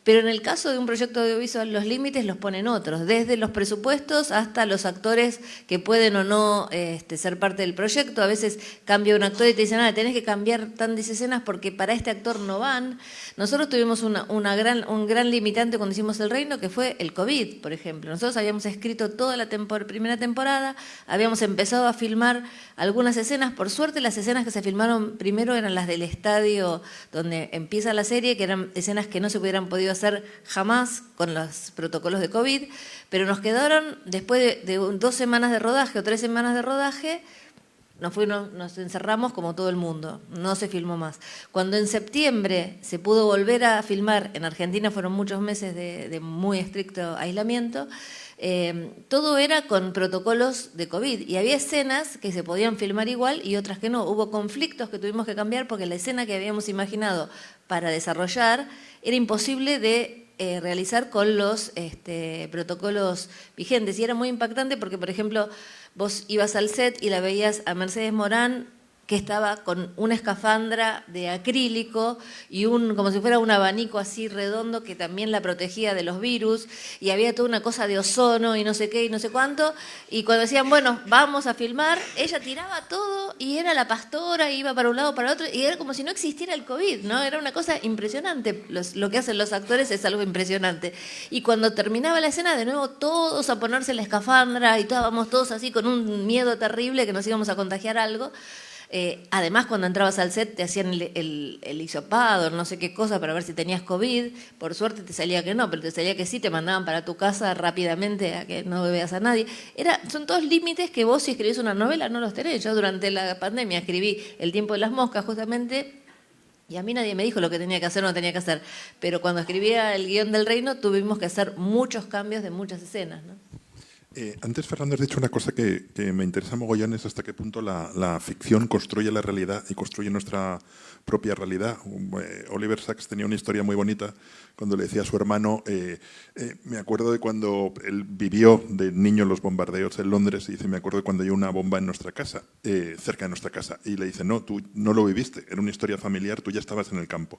Pero en el caso de un proyecto audiovisual, los límites los ponen otros, desde los presupuestos hasta los actores que pueden o no ser parte del proyecto. A veces cambia un actor y te dicen, tenés que cambiar tantas escenas porque para este actor no van. Nosotros tuvimos un gran limitante cuando hicimos El Reino, que fue el COVID, por ejemplo. Nosotros habíamos escrito toda la primera temporada, habíamos empezado a filmar algunas escenas. Por suerte, las escenas que se filmaron primero eran las del estadio donde empieza la serie, que eran escenas que no se hubieran podido hacer jamás con los protocolos de COVID, pero nos quedaron, después de 2 semanas de rodaje o 3 semanas de rodaje, nos encerramos como todo el mundo, no se filmó más. Cuando en septiembre se pudo volver a filmar, en Argentina fueron muchos meses de muy estricto aislamiento, todo era con protocolos de COVID y había escenas que se podían filmar igual y otras que no. Hubo conflictos que tuvimos que cambiar porque la escena que habíamos imaginado para desarrollar era imposible de realizar con los protocolos vigentes. Y era muy impactante porque, por ejemplo, vos ibas al set y la veías a Mercedes Morán, que estaba con una escafandra de acrílico y como si fuera un abanico así redondo que también la protegía de los virus, y había toda una cosa de ozono y no sé qué y no sé cuánto, y cuando decían, bueno, vamos a filmar, ella tiraba todo y era la pastora, iba para un lado, para otro, y era como si no existiera el COVID, ¿no? Era una cosa impresionante. Lo que hacen los actores es algo impresionante. Y cuando terminaba la escena, de nuevo todos a ponerse la escafandra y estábamos todos así con un miedo terrible que nos íbamos a contagiar algo. Además, cuando entrabas al set te hacían el hisopado, no sé qué cosa, para ver si tenías COVID. Por suerte te salía que no, pero te salía que sí, te mandaban para tu casa rápidamente a que no veas a nadie. Son todos límites que vos, si escribís una novela, no los tenés. Yo durante la pandemia escribí El tiempo de las moscas, justamente, y a mí nadie me dijo lo que tenía que hacer o no tenía que hacer. Pero cuando escribía el guión del Reino tuvimos que hacer muchos cambios de muchas escenas, ¿no?
Antes, Fernando, has dicho una cosa que me interesa mogollón, es hasta qué punto la ficción construye la realidad y construye nuestra propia realidad. Oliver Sacks tenía una historia muy bonita cuando le decía a su hermano, me acuerdo de cuando él vivió de niño los bombardeos en Londres, y dice, me acuerdo de cuando hay una bomba en nuestra casa, cerca de nuestra casa, y le dice, no, tú no lo viviste, era una historia familiar, tú ya estabas en el campo.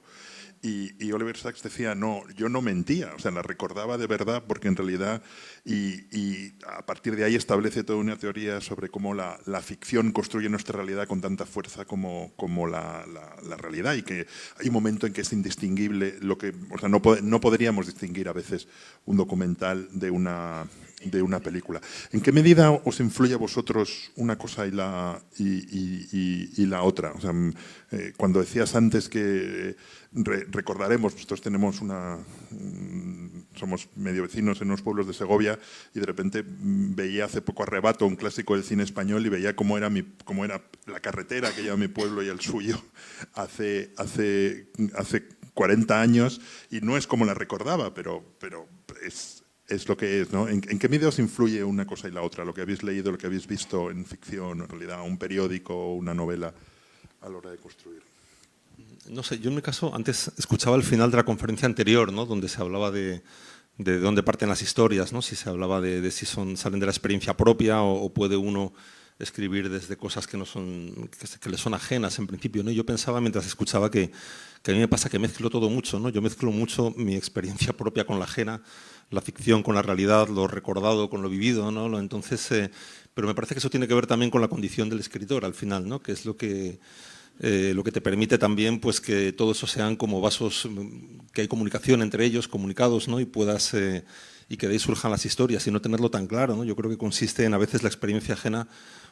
Y Oliver Sacks decía, no, yo no mentía, o sea, la recordaba de verdad, porque en realidad, y a partir de ahí establece toda una teoría sobre cómo la ficción construye nuestra realidad con tanta fuerza como la realidad, y que hay un momento en que es indistinguible, o sea, no podríamos distinguir a veces un documental de una película. ¿En qué medida os influye a vosotros una cosa y la otra? O sea, cuando decías antes que recordaremos, nosotros tenemos somos medio vecinos en unos pueblos de Segovia, y de repente veía hace poco Arrebato, un clásico del cine español, y veía cómo era la carretera que lleva mi pueblo y el suyo hace 40 años, y no es como la recordaba, pero es lo que es, ¿no? ¿En qué medida os influye una cosa y la otra? Lo que habéis leído, lo que habéis visto en ficción, en realidad, un periódico o una novela a la hora de construir.
No sé, yo en mi caso antes escuchaba el final de la conferencia anterior, ¿no? Donde se hablaba de dónde parten las historias, ¿no? Si se hablaba de si salen de la experiencia propia o puede uno escribir desde cosas que no son que le son ajenas en principio, ¿no? Yo pensaba mientras escuchaba que a mí me pasa que mezclo todo mucho, ¿no? Yo mezclo mucho mi experiencia propia con la ajena, la ficción con la realidad, lo recordado con lo vivido, ¿no? Entonces, pero me parece que eso tiene que ver también con la condición del escritor al final, ¿no? Que es lo que te permite también pues, que todo eso sean como vasos, que hay comunicación entre ellos, comunicados, ¿no? Y puedas y que de ahí surjan las historias y no tenerlo tan claro, ¿no? Yo creo que consiste en a veces la experiencia ajena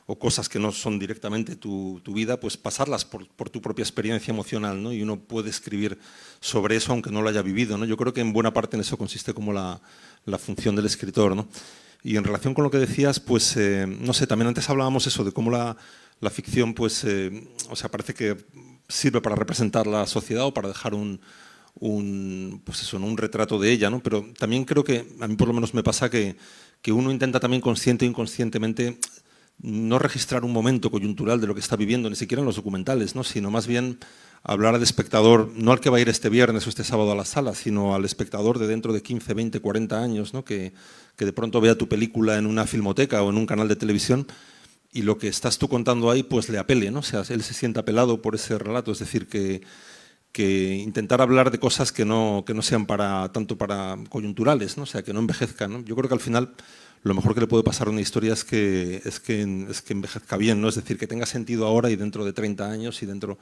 o cosas que no son directamente tu vida, pues pasarlas por tu propia experiencia emocional, ¿no? Y uno puede escribir sobre eso aunque no lo haya vivido, ¿no? Yo creo que en buena parte en eso consiste como la función del escritor, ¿no? Y en relación con lo que decías, pues no sé, también antes hablábamos eso de cómo la ficción, pues, o sea, parece que sirve para representar la sociedad o para dejar pues eso, un retrato de ella, ¿no? Pero también creo que, a mí por lo menos me pasa que uno intenta también consciente e inconscientemente no registrar un momento coyuntural de lo que está viviendo, ni siquiera en los documentales, ¿no? Sino más bien hablar al espectador, no al que va a ir este viernes o este sábado a la sala, sino al espectador de dentro de 15, 20, 40 años, ¿no? Que de pronto vea tu película en una filmoteca o en un canal de televisión y lo que estás tú contando ahí pues le apele, ¿no? O sea, él se siente apelado por ese relato, es decir, que intentar hablar de cosas que no sean tanto para coyunturales, ¿no? O sea, que no envejezcan, ¿no? Yo creo que al final lo mejor que le puede pasar a una historia es que envejezca bien, ¿no? Es decir, que tenga sentido ahora y dentro de 30 años y dentro...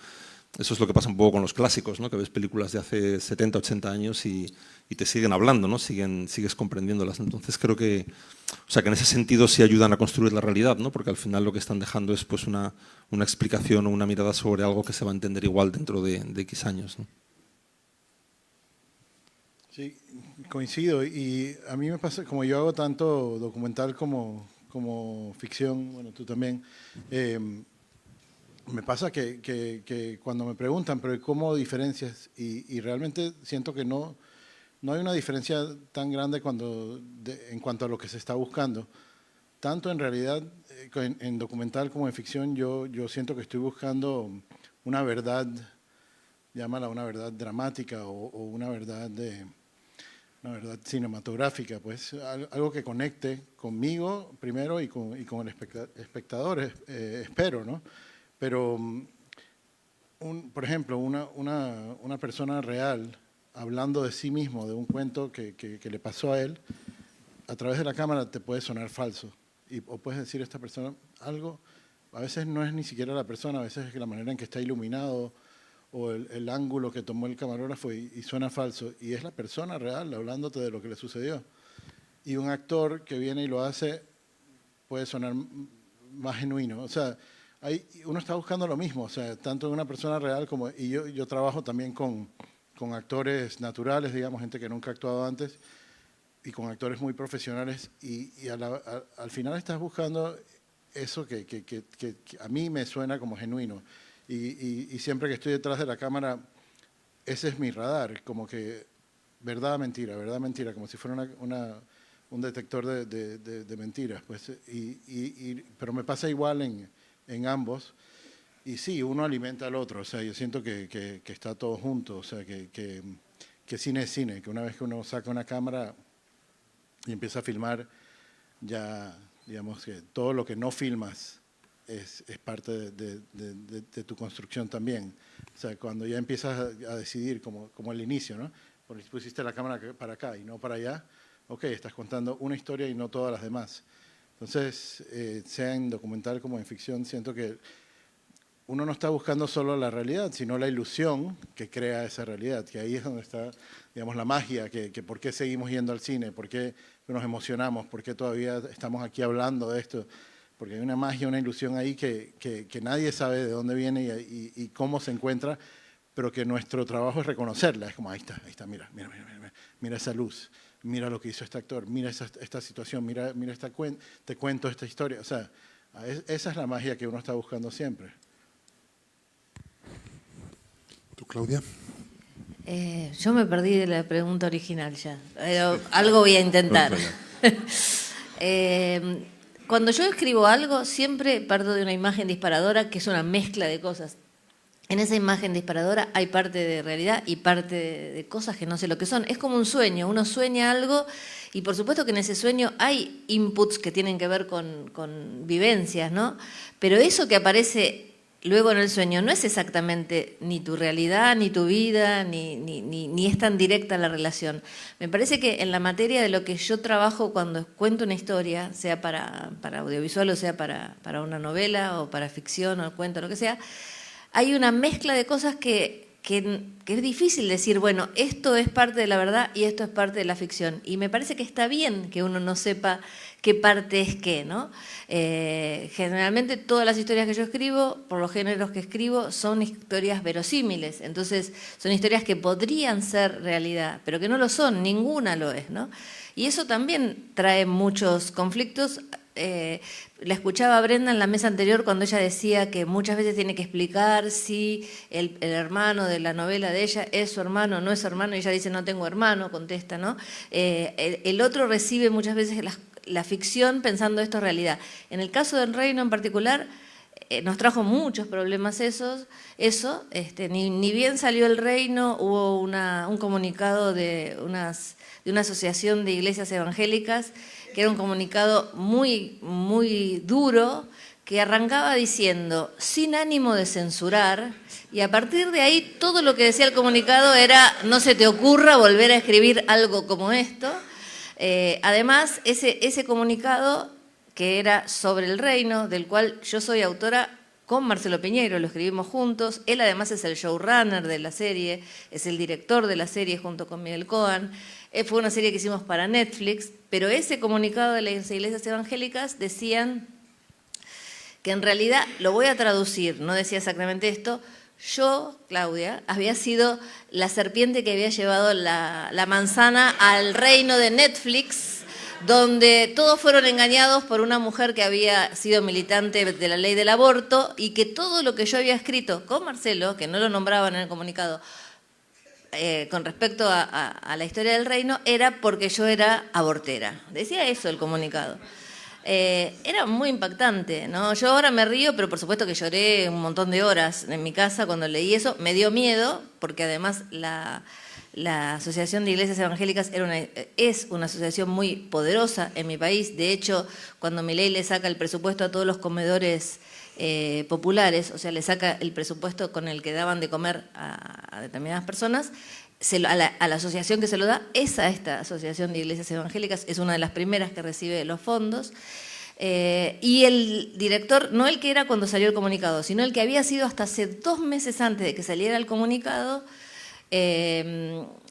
Eso es lo que pasa un poco con los clásicos, ¿no? Que ves películas de hace 70, 80 años y te siguen hablando, ¿no? Sigues comprendiéndolas. Entonces creo que, o sea, que en ese sentido sí ayudan a construir la realidad, ¿no? Porque al final lo que están dejando es pues una explicación o una mirada sobre algo que se va a entender igual dentro de X años, ¿no?
Sí, coincido. Y a mí me pasa, como yo hago tanto documental como ficción, bueno, tú también, me pasa que cuando me preguntan, pero ¿cómo diferencias? Y realmente siento que no hay una diferencia tan grande en cuanto a lo que se está buscando. Tanto en realidad, en documental como en ficción, yo siento que estoy buscando una verdad, llámala una verdad dramática o una verdad cinematográfica, pues algo que conecte conmigo primero y con el espectador, espero, ¿no? Pero, por ejemplo, una persona real hablando de sí mismo, de un cuento que le pasó a él, a través de la cámara te puede sonar falso. O puedes decir a esta persona algo, a veces no es ni siquiera la persona, a veces es la manera en que está iluminado o el ángulo que tomó el camarógrafo y suena falso. Y es la persona real hablándote de lo que le sucedió. Y un actor que viene y lo hace puede sonar más genuino. O sea, uno está buscando lo mismo, o sea, tanto en una persona real como... Y yo trabajo también con actores naturales, digamos, gente que nunca ha actuado antes, y con actores muy profesionales, y al final estás buscando eso que a mí me suena como genuino. Y siempre que estoy detrás de la cámara, ese es mi radar, como que verdad, mentira, como si fuera un detector de mentiras. Pues, pero me pasa igual en ambos. Y sí, uno alimenta al otro. O sea, yo siento que está todo junto. O sea, que cine es cine. Que una vez que uno saca una cámara y empieza a filmar, ya, digamos que todo lo que no filmas es parte de tu construcción también. O sea, cuando ya empiezas a decidir, como al inicio, ¿no? Porque pusiste la cámara para acá y no para allá, ok, estás contando una historia y no todas las demás. Entonces, sea en documental como en ficción, siento que uno no está buscando solo la realidad, sino la ilusión que crea esa realidad, que ahí es donde está, digamos, la magia, que por qué seguimos yendo al cine, por qué nos emocionamos, por qué todavía estamos aquí hablando de esto, porque hay una magia, una ilusión ahí que nadie sabe de dónde viene y cómo se encuentra, pero que nuestro trabajo es reconocerla. Es como, ahí está, mira esa luz, mira lo que hizo este actor, mira esta situación, mira te cuento esta historia. O sea, esa es la magia que uno está buscando siempre.
¿Tú, Claudia?
Yo me perdí de la pregunta original ya, pero algo voy a intentar. Cuando yo escribo algo, siempre parto de una imagen disparadora que es una mezcla de cosas. En esa imagen disparadora hay parte de realidad y parte de cosas que no sé lo que son. Es como un sueño, uno sueña algo y por supuesto que en ese sueño hay inputs que tienen que ver con vivencias, ¿no? Pero eso que aparece luego en el sueño no es exactamente ni tu realidad, ni tu vida, ni es tan directa la relación. Me parece que en la materia de lo que yo trabajo cuando cuento una historia, sea para audiovisual o sea para una novela o para ficción o cuento, lo que sea, hay una mezcla de cosas que es difícil decir, bueno, esto es parte de la verdad y esto es parte de la ficción. Y me parece que está bien que uno no sepa qué parte es qué, ¿no? Generalmente todas las historias que yo escribo, por los géneros que escribo, son historias verosímiles. Entonces, son historias que podrían ser realidad, pero que no lo son, ninguna lo es, ¿no? Y eso también trae muchos conflictos. La escuchaba a Brenda en la mesa anterior cuando ella decía que muchas veces tiene que explicar si el hermano de la novela de ella es su hermano o no es su hermano, y ella dice no tengo hermano, contesta, ¿no? El otro recibe muchas veces la ficción pensando esto es realidad. En el caso del Reino en particular, nos trajo muchos problemas eso, ni bien salió el Reino, hubo un comunicado de una asociación de iglesias evangélicas que era un comunicado muy, muy duro, que arrancaba diciendo, sin ánimo de censurar, y a partir de ahí todo lo que decía el comunicado era, no se te ocurra volver a escribir algo como esto. Además, ese comunicado, que era sobre el Reino, del cual yo soy autora con Marcelo Piñeiro, lo escribimos juntos, él además es el showrunner de la serie, es el director de la serie junto con Miguel Cohen. Fue una serie que hicimos para Netflix, pero ese comunicado de las iglesias evangélicas decían que en realidad, lo voy a traducir, no decía exactamente esto, yo, Claudia, había sido la serpiente que había llevado la manzana al reino de Netflix, donde todos fueron engañados por una mujer que había sido militante de la ley del aborto y que todo lo que yo había escrito con Marcelo, que no lo nombraban en el comunicado, con respecto a la historia del Reino, era porque yo era abortera. Decía eso el comunicado. Era muy impactante, ¿no? Yo ahora me río, pero por supuesto que lloré un montón de horas en mi casa cuando leí eso. Me dio miedo, porque además la Asociación de Iglesias Evangélicas es una asociación muy poderosa en mi país. De hecho, cuando Milei le saca el presupuesto a todos los comedores populares, o sea, le saca el presupuesto con el que daban de comer a determinadas personas, a la asociación que se lo da es a esta Asociación de Iglesias Evangélicas, es una de las primeras que recibe los fondos. Y el director, no el que era cuando salió el comunicado, sino el que había sido hasta hace 2 meses antes de que saliera el comunicado,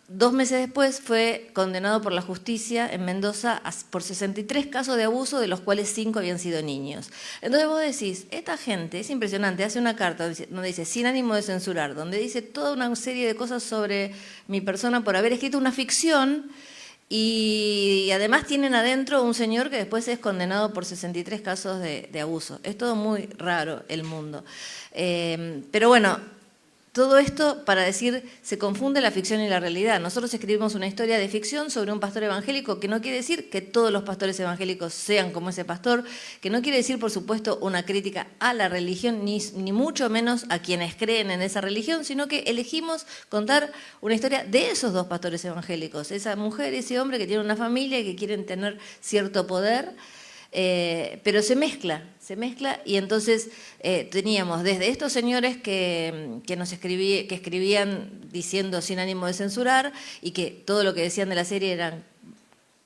2 meses después fue condenado por la justicia en Mendoza por 63 casos de abuso, de los cuales 5 habían sido niños. Entonces vos decís, esta gente, es impresionante, hace una carta donde dice, sin ánimo de censurar, donde dice toda una serie de cosas sobre mi persona por haber escrito una ficción, y además tienen adentro un señor que después es condenado por 63 casos de abuso. Es todo muy raro el mundo. Pero bueno, todo esto para decir, se confunde la ficción y la realidad. Nosotros escribimos una historia de ficción sobre un pastor evangélico, que no quiere decir que todos los pastores evangélicos sean como ese pastor, que no quiere decir, por supuesto, una crítica a la religión, ni mucho menos a quienes creen en esa religión, sino que elegimos contar una historia de esos dos pastores evangélicos, esa mujer y ese hombre que tienen una familia y que quieren tener cierto poder. Pero se mezcla y entonces teníamos desde estos señores que escribían diciendo sin ánimo de censurar y que todo lo que decían de la serie eran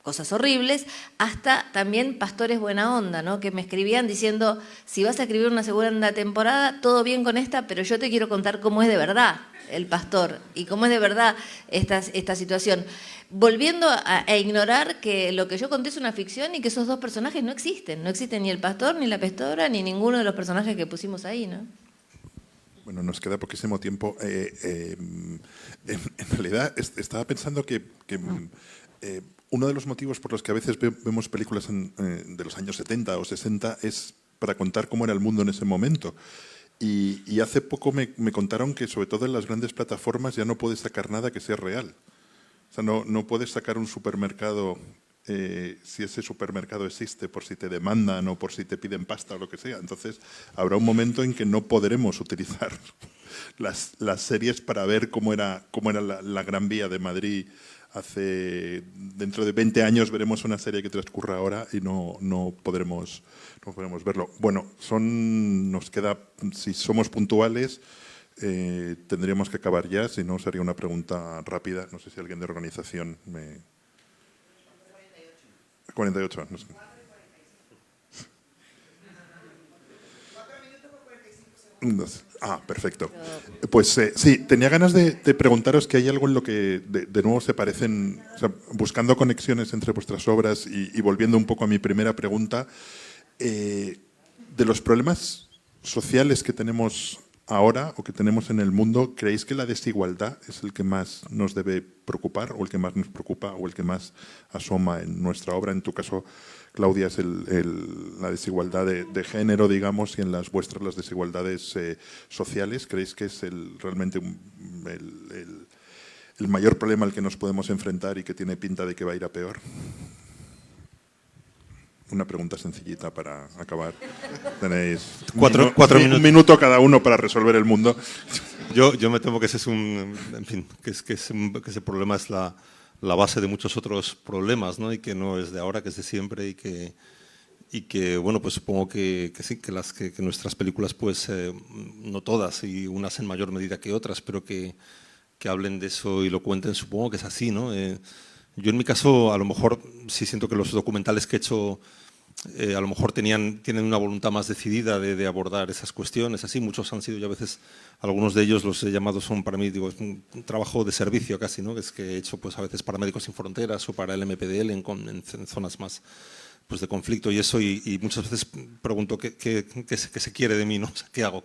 cosas horribles, hasta también pastores buena onda, ¿no? Que me escribían diciendo, si vas a escribir una segunda temporada, todo bien con esta, pero yo te quiero contar cómo es de verdad el pastor y cómo es de verdad esta situación. Volviendo a ignorar que lo que yo conté es una ficción y que esos dos personajes no existen. No existen ni el pastor, ni la pastora, ni ninguno de los personajes que pusimos ahí, ¿no?
Bueno, nos queda poquísimo tiempo. En realidad, estaba pensando que uno de los motivos por los que a veces vemos películas de los años 70 o 60 es para contar cómo era el mundo en ese momento. Y hace poco me contaron que, sobre todo en las grandes plataformas, ya no puedes sacar nada que sea real. O sea, no puedes sacar un supermercado si ese supermercado existe, por si te demandan o por si te piden pasta o lo que sea. Entonces, habrá un momento en que no podremos utilizar las series para ver cómo era la Gran Vía de Madrid dentro de 20 años veremos una serie que transcurra ahora y no podremos verlo. Bueno, nos queda, si somos puntuales, tendríamos que acabar ya, si no sería una pregunta rápida. No sé si alguien de organización me... 48. No sé. Perfecto. Pues sí, tenía ganas de preguntaros que hay algo en lo que de nuevo se parecen, o sea, buscando conexiones entre vuestras obras y volviendo un poco a mi primera pregunta, de los problemas sociales que tenemos ahora o que tenemos en el mundo, ¿creéis que la desigualdad es el que más nos debe preocupar o el que más nos preocupa o el que más asoma en nuestra obra? En tu caso, Claudia, es la desigualdad de género, digamos, y en las vuestras las desigualdades sociales. ¿Creéis que es realmente el mayor problema al que nos podemos enfrentar y que tiene pinta de que va a ir a peor? Una pregunta sencillita para acabar. Tenéis
cuatro minutos.
Un minuto cada uno para resolver el mundo.
Yo me temo que ese es que ese problema es la base de muchos otros problemas, ¿no? Y que no es de ahora, que es de siempre y que bueno, pues supongo que sí, que nuestras películas, pues no todas y unas en mayor medida que otras, pero que hablen de eso y lo cuenten, supongo que es así, ¿no? Yo en mi caso, a lo mejor sí siento que los documentales que he hecho a lo mejor tienen una voluntad más decidida de abordar esas cuestiones, así. Muchos han sido, yo a veces, algunos de ellos los he llamado, son para mí, digo, es un trabajo de servicio casi, ¿no? Es que he hecho pues a veces para Médicos Sin Fronteras o para el MPDL en zonas más pues de conflicto y eso, y muchas veces pregunto qué se quiere de mí, ¿no? O sea, ¿qué hago?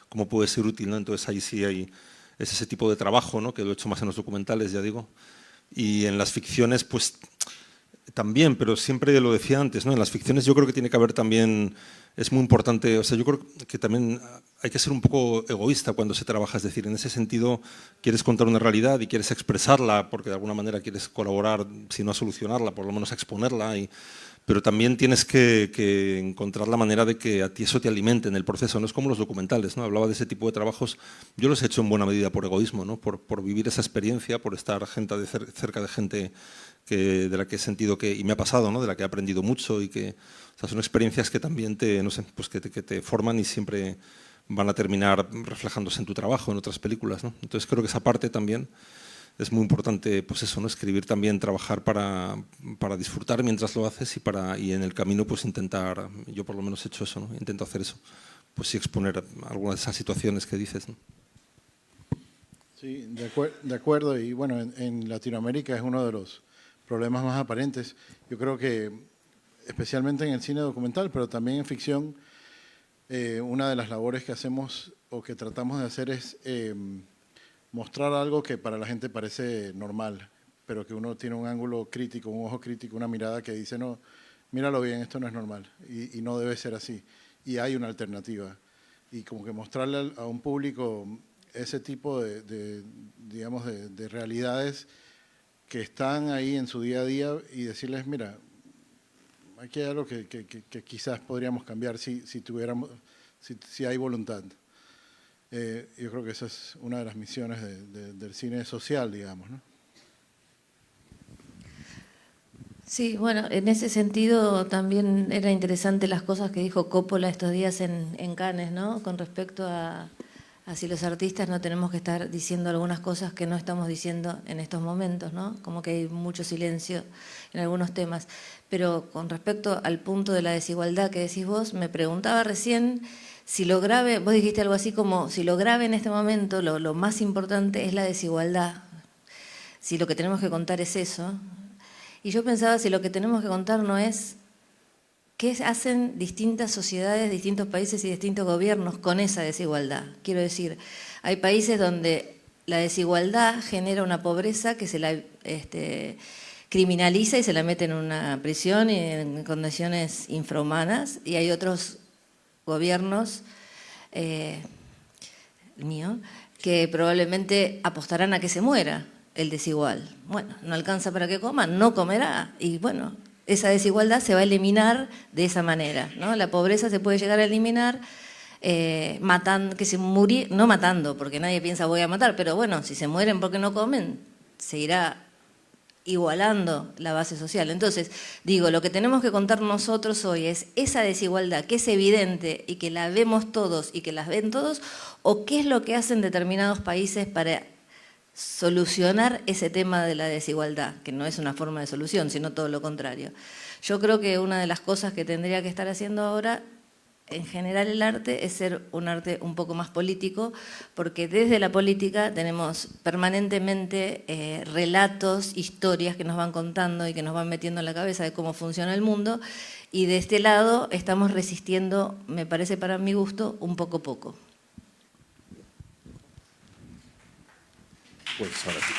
¿Cómo puede ser útil, ¿no? Entonces ahí sí es ese tipo de trabajo, ¿no? Que lo he hecho más en los documentales, ya digo. Y en las ficciones, pues también, pero siempre lo decía antes, ¿no? En las ficciones yo creo que tiene que haber también, es muy importante, o sea, yo creo que también hay que ser un poco egoísta cuando se trabaja, es decir, en ese sentido quieres contar una realidad y quieres expresarla porque de alguna manera quieres colaborar, si no a solucionarla, por lo menos a exponerla, pero también tienes que encontrar la manera de que a ti eso te alimente en el proceso, no es como los documentales, ¿no? Hablaba de ese tipo de trabajos, yo los he hecho en buena medida por egoísmo, ¿no? Por vivir esa experiencia, por estar cerca de gente de la que he sentido y me ha pasado, ¿no? De la que he aprendido mucho y que, o sea, son experiencias que también no sé, pues que te forman y siempre van a terminar reflejándose en tu trabajo, en otras películas, ¿no? Entonces creo que esa parte también es muy importante, pues eso, ¿no? Escribir también, trabajar para disfrutar mientras lo haces y en el camino pues intentar, yo por lo menos he hecho eso, ¿no? Intento hacer eso, pues sí exponer algunas de esas situaciones que dices, ¿no?
Sí, de acuerdo, y bueno, en Latinoamérica es uno de los problemas más aparentes. Yo creo que especialmente en el cine documental, pero también en ficción, una de las labores que hacemos o que tratamos de hacer es mostrar algo que para la gente parece normal, pero que uno tiene un ángulo crítico, un ojo crítico, una mirada que dice, no, míralo bien, esto no es normal y no debe ser así. Y hay una alternativa. Y como que mostrarle a un público ese tipo digamos, de realidades que están ahí en su día a día y decirles, mira, aquí hay algo que quizás podríamos cambiar si hay voluntad. Yo creo que esa es una de las misiones del cine social, digamos, ¿no?
Sí, bueno, en ese sentido también era interesante las cosas que dijo Coppola estos días en Cannes, ¿no? Con respecto a si los artistas no tenemos que estar diciendo algunas cosas que no estamos diciendo en estos momentos, ¿no? Como que hay mucho silencio en algunos temas. Pero con respecto al punto de la desigualdad que decís vos, me preguntaba recién si lo grave, vos dijiste algo así como, si lo grave en este momento, lo más importante es la desigualdad. Si lo que tenemos que contar es eso. Y yo pensaba si lo que tenemos que contar no es qué hacen distintas sociedades, distintos países y distintos gobiernos con esa desigualdad. Quiero decir, hay países donde la desigualdad genera una pobreza que se la criminaliza y se la mete en una prisión y en condiciones infrahumanas, y hay otros gobiernos, el mío, que probablemente apostarán a que se muera el desigual. Bueno, no alcanza para que coma, no comerá, y bueno, esa desigualdad se va a eliminar de esa manera, ¿no? La pobreza se puede llegar a eliminar matando, no matando, porque nadie piensa voy a matar, pero bueno, si se mueren porque no comen, se irá igualando la base social. Entonces, digo, lo que tenemos que contar nosotros hoy es esa desigualdad que es evidente y que la vemos todos y que las ven todos, o qué es lo que hacen determinados países para solucionar ese tema de la desigualdad, que no es una forma de solución, sino todo lo contrario. Yo creo que una de las cosas que tendría que estar haciendo ahora, en general el arte, es ser un arte un poco más político, porque desde la política tenemos permanentemente relatos, historias que nos van contando y que nos van metiendo en la cabeza de cómo funciona el mundo, y de este lado estamos resistiendo, me parece para mi gusto, un poco.
Pues ahora sí.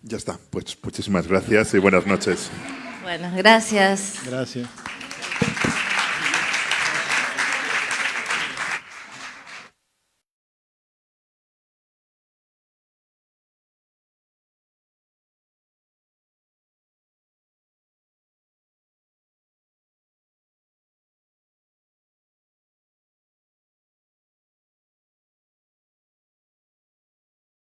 Ya está, pues muchísimas gracias y buenas noches.
Bueno, gracias.
Gracias.